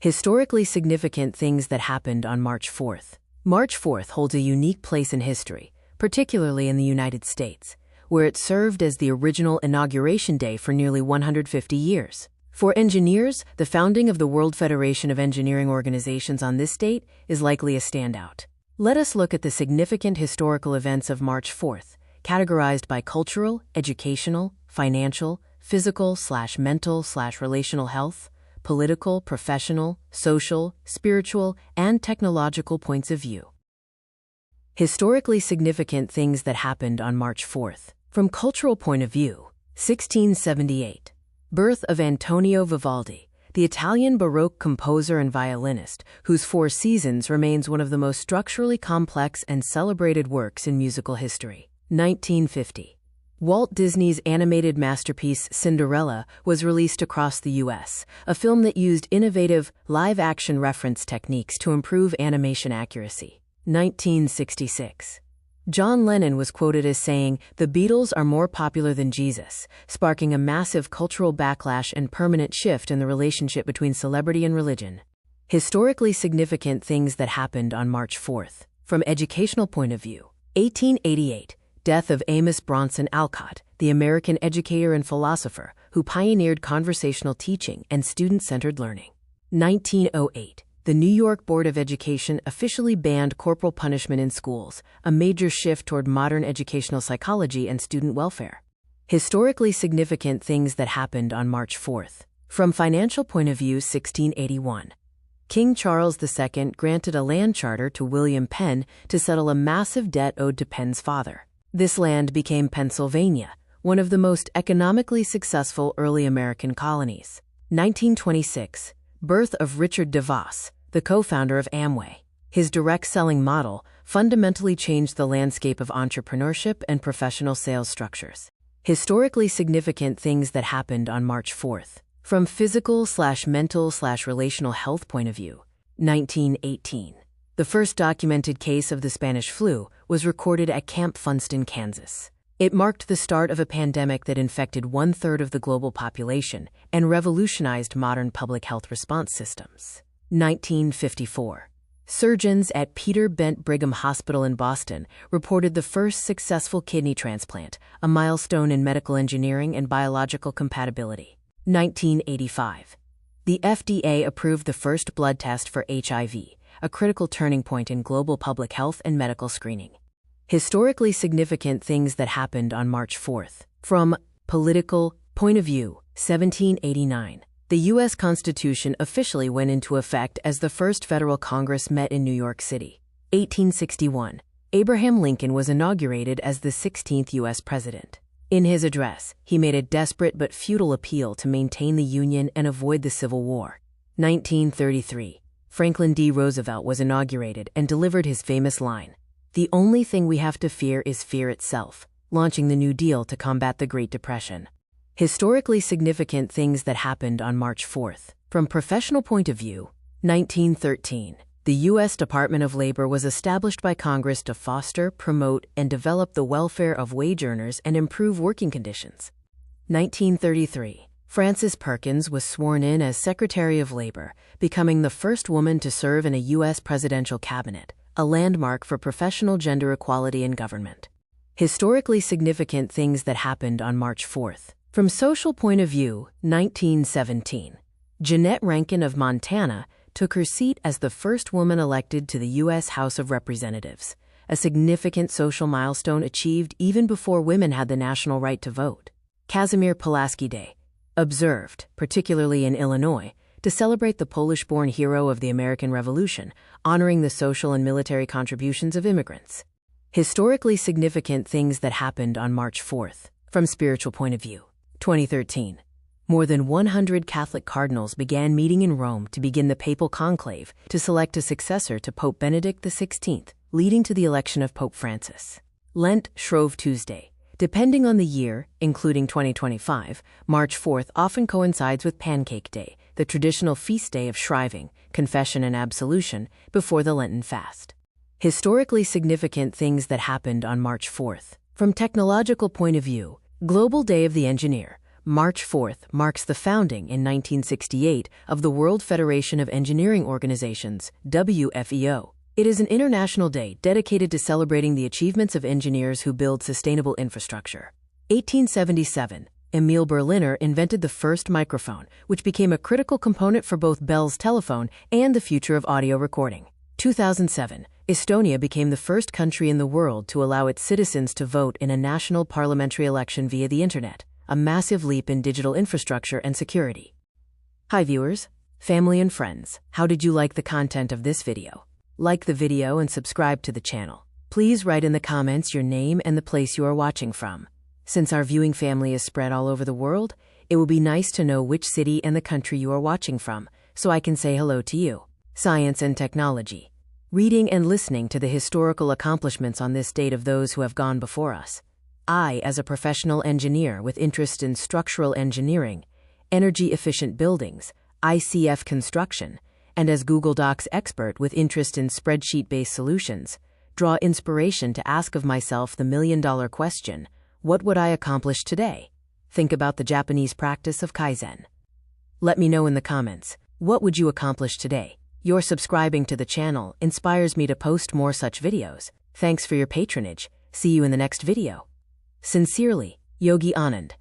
Historically significant things that happened on March 4th. March 4th holds a unique place in history, particularly in the United States, where it served as the original inauguration day for nearly 150 years. For engineers, the founding of the World Federation of Engineering Organizations on this date is likely a standout. Let us look at the significant historical events of March 4th, categorized by cultural, educational, financial, physical/mental/relational health, political, professional, social, spiritual, and technological points of view. Historically significant things that happened on March 4th. From cultural point of view, 1678. Birth of Antonio Vivaldi, the Italian Baroque composer and violinist, whose Four Seasons remains one of the most structurally complex and celebrated works in musical history. 1950. Walt Disney's animated masterpiece Cinderella was released across the U.S., a film that used innovative, live-action reference techniques to improve animation accuracy. 1966. John Lennon was quoted as saying, "The Beatles are more popular than Jesus," sparking a massive cultural backlash and permanent shift in the relationship between celebrity and religion. Historically significant things that happened on March 4th. From educational point of view, 1888. Death of Amos Bronson Alcott, the American educator and philosopher who pioneered conversational teaching and student-centered learning. 1908. The New York Board of Education officially banned corporal punishment in schools, a major shift toward modern educational psychology and student welfare. Historically significant things that happened on March 4th. From financial point of view, 1681. King Charles II granted a land charter to William Penn to settle a massive debt owed to Penn's father. This land became Pennsylvania, one of the most economically successful early American colonies. 1926. Birth of Richard DeVos, the co-founder of Amway. His direct selling model fundamentally changed the landscape of entrepreneurship and professional sales structures. Historically significant things that happened on March 4th. From physical/mental/relational health point of view, 1918. The first documented case of the Spanish flu was recorded at Camp Funston, Kansas. It marked the start of a pandemic that infected 1/3 of the global population and revolutionized modern public health response systems. 1954. Surgeons at Peter Bent Brigham Hospital in Boston reported the first successful kidney transplant, a milestone in medical engineering and biological compatibility. 1985. The FDA approved the first blood test for HIV, a critical turning point in global public health and medical screening. Historically significant things that happened on March 4th. From political point of view, 1789. The U.S. Constitution officially went into effect as the first federal Congress met in New York City. 1861. Abraham Lincoln was inaugurated as the 16th U.S. president. In his address, he made a desperate but futile appeal to maintain the Union and avoid the Civil War. 1933. Franklin D. Roosevelt was inaugurated and delivered his famous line, "The only thing we have to fear is fear itself," launching the New Deal to combat the Great Depression. Historically significant things that happened on March 4th. From professional point of view, 1913. The U.S. Department of Labor was established by Congress to foster, promote, and develop the welfare of wage earners and improve working conditions. 1933. Frances Perkins was sworn in as Secretary of Labor, becoming the first woman to serve in a U.S. presidential cabinet, a landmark for professional gender equality in government. Historically significant things that happened on March 4th. From social point of view, 1917. Jeanette Rankin of Montana took her seat as the first woman elected to the U.S. House of Representatives, a significant social milestone achieved even before women had the national right to vote. Casimir Pulaski Day, observed, particularly in Illinois, to celebrate the Polish-born hero of the American Revolution, honoring the social and military contributions of immigrants. Historically significant things that happened on March 4th. From spiritual point of view, 2013. More than 100 Catholic cardinals began meeting in Rome to begin the papal conclave to select a successor to Pope Benedict XVI, leading to the election of Pope Francis. Lent, Shrove Tuesday. Depending on the year, including 2025, March 4th often coincides with Pancake Day, the traditional feast day of shriving, confession and absolution, before the Lenten fast. Historically significant things that happened on March 4th. From technological point of view, Global Day of the Engineer, March 4th marks the founding in 1968 of the World Federation of Engineering Organizations, WFEO. It is an international day dedicated to celebrating the achievements of engineers who build sustainable infrastructure. 1877, Emil Berliner invented the first microphone, which became a critical component for both Bell's telephone and the future of audio recording. 2007, Estonia became the first country in the world to allow its citizens to vote in a national parliamentary election via the internet, a massive leap in digital infrastructure and security. Hi viewers, family and friends, how did you like the content of this video? Like the video and subscribe to the channel. Please write in the comments your name and the place you are watching from. Since our viewing family is spread all over the world, it will be nice to know which city and the country you are watching from, so I can say hello to you. Science and technology. Reading and listening to the historical accomplishments on this date of those who have gone before us. I, as a professional engineer with interest in structural engineering, energy-efficient buildings, ICF construction, and as Google Docs expert with interest in spreadsheet-based solutions, draw inspiration to ask of myself the million-dollar question, what would I accomplish today? Think about the Japanese practice of Kaizen. Let me know in the comments, what would you accomplish today? Your subscribing to the channel inspires me to post more such videos. Thanks for your patronage. See you in the next video. Sincerely, Yogi Anand.